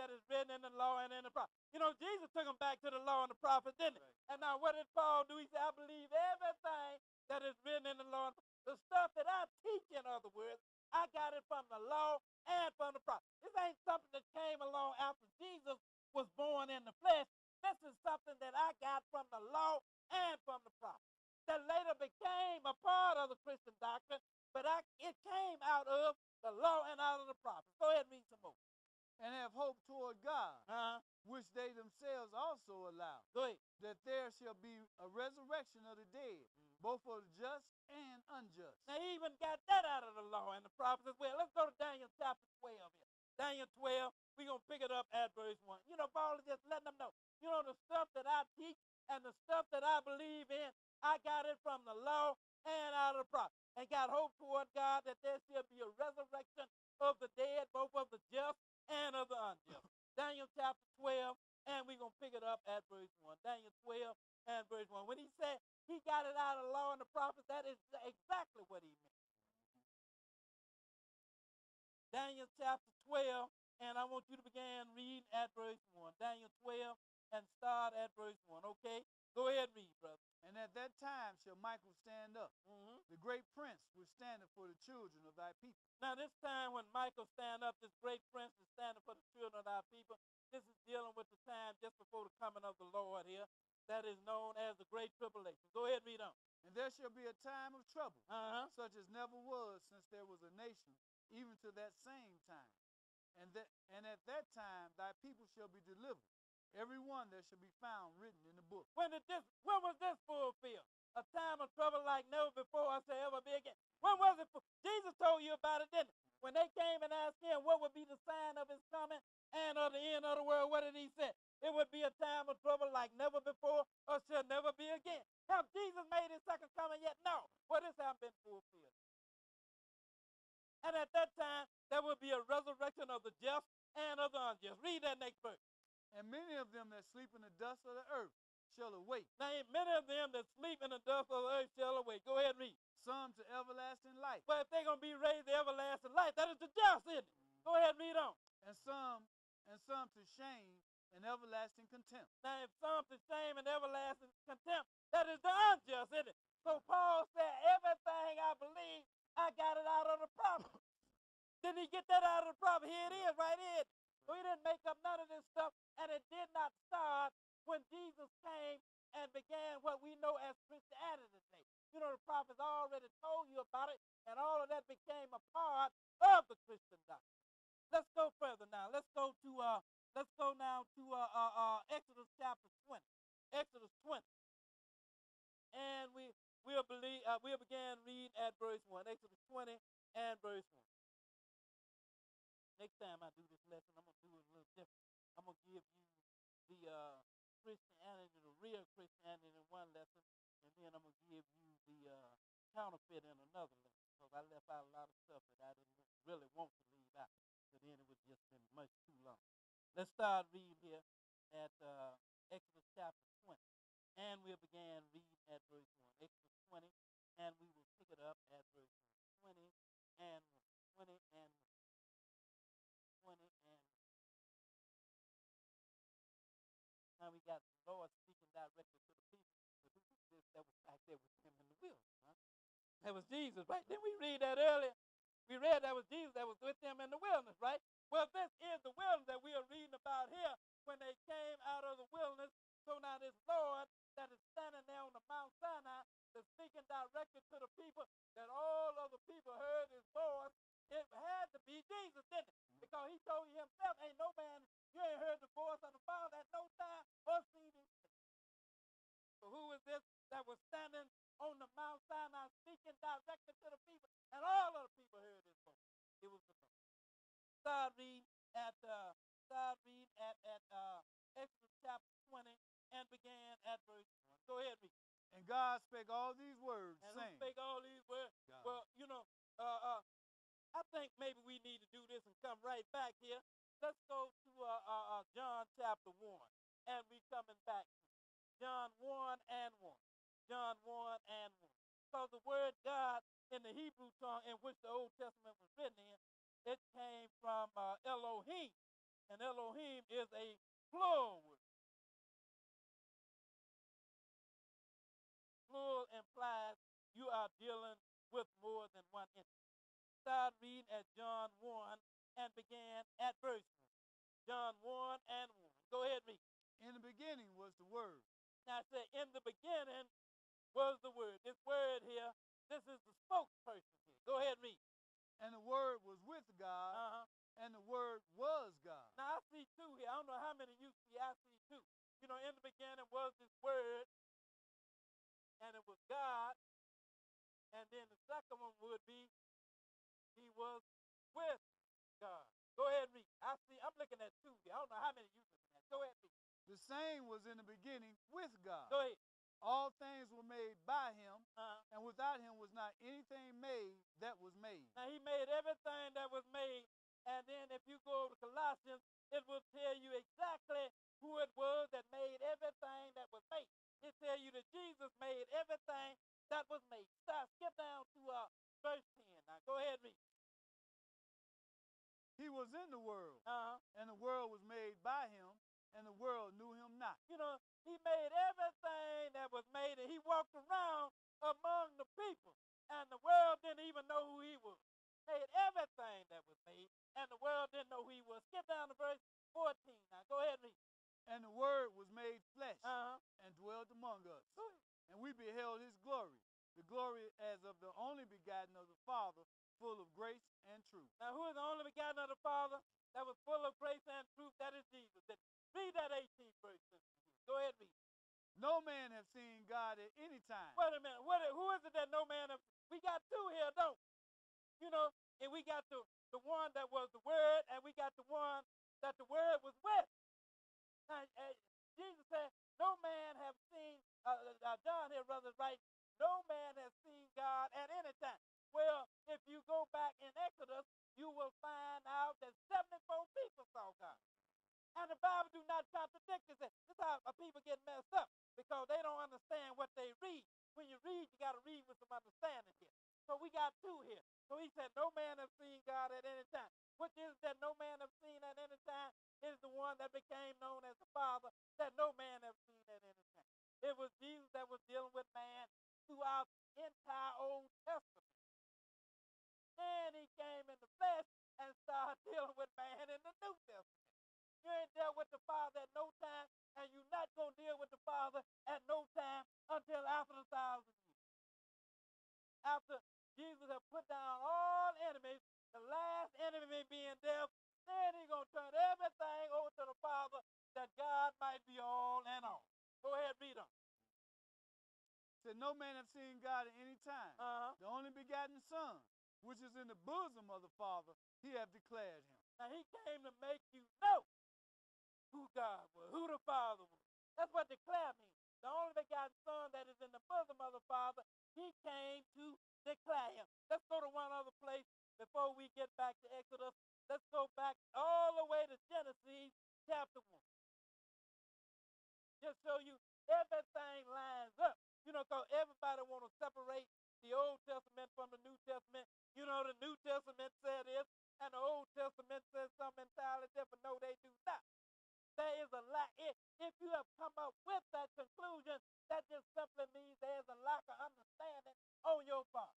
that is written in the law and in the prophets. You know, Jesus took them back to the law and the prophets, didn't he? Right. And now what did Paul do? He said, I believe everything that is written in the law. The stuff that I teach, in other words, I got it from the law and from the prophets. This ain't something that came along after Jesus was born in the flesh. This is something that I got from the law and from the prophets that later became a part of the Christian doctrine, but it came out of the law and out of the prophets. Go ahead and read some more. And have hope toward God, which they themselves also allow. Go ahead. That there shall be a resurrection of the dead, both of the just and unjust. Now he even got that out of the law and the prophets as well. Let's go to Daniel chapter 12 here. Daniel 12, we're going to pick it up at verse 1. You know, Paul is just letting them know, you know, the stuff that I teach and the stuff that I believe in, I got it from the law and out of the prophets. And got hope toward God that there shall be a resurrection of the dead, both of the just and of the unjust. Daniel chapter 12, and we're going to pick it up at verse 1. Daniel 12 and verse 1. When he said he got it out of the law and the prophets, that is exactly what he meant. Daniel chapter 12, and I want you to begin reading at verse 1. Daniel 12 and start at verse 1, okay? Go ahead and read, brother. And at that time shall Michael stand up, the great prince which standeth for the children of thy people. Now this time when Michael stand up, this great prince is standing for the children of thy people. This is dealing with the time just before the coming of the Lord here. That is known as the Great Tribulation. Go ahead and read on. And there shall be a time of trouble, such as never was since there was a nation, even to that same time. And at that time thy people shall be delivered, every one that shall be found written in the book. When was this fulfilled? A time of trouble like never before or shall ever be again. When was it? Jesus told you about it, didn't he? When they came and asked him what would be the sign of his coming and of the end of the world, what did he say? It would be a time of trouble like never before or shall never be again. Have Jesus made his second coming yet? No. Well, this hasn't been fulfilled. And at that time, there will be a resurrection of the just and of the unjust. Read that next verse. And many of them that sleep in the dust of the earth shall awake. Now, many of them that sleep in the dust of the earth shall awake. Go ahead and read. Some to everlasting life. Well, if they're going to be raised to everlasting life, that is the just, isn't it? Go ahead and read on. And some to shame and everlasting contempt. Now, if some to shame and everlasting contempt, that is the unjust, isn't it? So Paul said, everything I believe, I got it out of the prophet. Didn't he get that out of the prophet? Here it is, right here. So he didn't make up none of this stuff, and it did not start when Jesus came and began what we know as Christianity today. You know, the prophets already told you about it, and all of that became a part of the Christian doctrine. Let's go further now. Let's go now to Exodus chapter 20. Exodus 20. And we'll begin reading at verse 1. Exodus 20 and verse 1. Next time I do this lesson, I'm going to do it a little different. I'm going to give you the Christianity, the real Christianity in one lesson, and then I'm going to give you the counterfeit in another lesson, because I left out a lot of stuff that I didn't really want to leave out, so then it would just been much too long. Let's start reading here at Exodus chapter 20, and we'll begin reading at verse 1. Exodus 20, and we will pick it up at verse 1. 20 and 1. 20 and 1. 20 and 1. Now we got the Lord speaking directly to the people. That was back there with him in the wilderness. Huh? That was Jesus, right? Didn't we read that earlier? We read that was Jesus that was with them in the wilderness, right? Well, this is the wilderness that we are reading about here when they came out of the wilderness. So now this Lord that is standing there on the Mount Sinai is speaking directly to the people, that all of the people heard his voice. It had to be Jesus, didn't it? Because he told you himself, ain't no man, you ain't heard the voice of the Father at no time or seen his face. So who is this that was standing on the Mount Sinai speaking directly to the people, and all of the people heard his voice? It was the Lord. Start reading at Exodus chapter 20 and began at verse 1. Go ahead, read. And God spake all these words, and saying. Who spake all these words? God. Well, you know, I think maybe we need to do this and come right back here. Let's go to John chapter 1, and we coming back to John 1 and 1. John 1 and 1. So the word God in the Hebrew tongue in which the Old Testament was written in, it came from Elohim. And Elohim is a plural word. Plural implies you are dealing with more than one entity. Start reading at John 1 and began at verse 1. John 1 and 1. Go ahead, read. In the beginning was the Word. Now I said, in the beginning was the Word. This word here, this is the spokesperson here. Go ahead, read. And the Word was with God, and the Word was God. Now I see two here. I don't know how many you see. I see two. You know, in the beginning was this Word, and it was God. And then the second one would be, he was with God. Go ahead and read. I'm looking at two here. I don't know how many you looking at. Go ahead and read. The same was in the beginning with God. Go ahead. All things were made by him, and without him was not anything made that was made. Now he made everything that was made, and then if you go over to Colossians, it will tell you exactly who it was that made everything that was made. It tells you that Jesus made everything that was made. Skip down to verse 10. Now go ahead and read. He was in the world, and the world was made by him, and the world knew him not. You know, he made everything that was made, and he walked around among the people, and the world didn't even know who he was. Made everything that was made, and the world didn't know who he was. Skip down to verse 14. Now go ahead and read. And the Word was made flesh and dwelt among us. And we beheld his glory, the glory as of the only begotten of the Father, full of grace and truth. Now who is the only begotten of the Father that was full of grace and truth? That is Jesus. Read that 18th verse. Go ahead and read. No man have seen God at any time. Wait a minute. Who is it that no man have? We got two here, don't we? You know, and we got the one that was the Word, and we got the one that the Word was with. Now, Jesus said, no man have seen, John here, brothers, right? No man has seen God at any time. Well, if you go back in Exodus, you will find out that 74 people saw God. And the Bible do not contradict this. This is how people get messed up, because they don't understand what they read. When you read, you got to read with some understanding here. So we got two here. So he said, no man has seen God at any time. Which is that no man have seen at any time is the one that became known as the Father, that no man have seen at any time. It was Jesus that was dealing with man throughout the entire Old Testament. Then he came in the flesh and started dealing with man in the New Testament. You ain't dealt with the Father at no time, and you're not going to deal with the Father at no time until after the 1,000 years. After Jesus had put down all enemies, the last enemy being death, then he's going to turn everything over to the Father, that God might be all and all. Go ahead, read on. Said, no man have seen God at any time. The only begotten Son, which is in the bosom of the Father, he hath declared him. Now he came to make you know who God was, who the Father was. That's what declare means. The only begotten Son that is in the bosom of the Father, he came to declare him. Let's go to one other place before we get back to Exodus. Let's go back all the way to Genesis chapter 1. Just so you everything lines up. You know, because everybody want to separate the Old Testament from the New Testament. You know, the New Testament said this, and the Old Testament says something entirely different. No, they do not. There is a lack. If you have come up with that conclusion, that just simply means there is a lack of understanding on your part.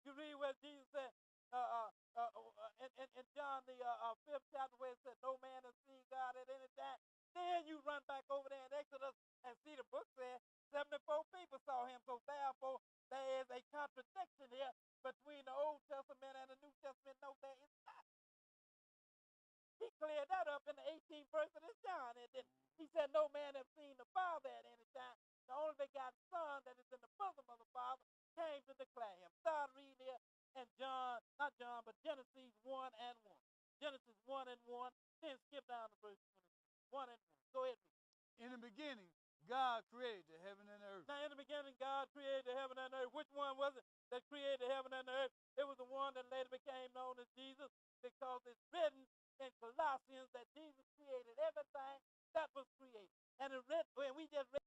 You read where Jesus said in John the 5th chapter, where it said, no man has seen God at any time. Then you run back over there in Exodus and see the book said 74 people saw him. So therefore, there is a contradiction here between the Old Testament and the New Testament. No, there is not. He cleared that up in the 18th verse of this John. And then he said, no man has seen the Father at any time. The only begotten Son that is in the bosom of the Father came to declare him. Start reading here in Genesis 1 and 1. Genesis 1 and 1. Then skip down to verse 22. 1 and 1. Go ahead. In the beginning, God created the heaven and the earth. Now, in the beginning, God created the heaven and the earth. Which one was it that created the heaven and the earth? It was the one that later became known as Jesus, because it's written in Colossians that Jesus created everything that was created. And we just read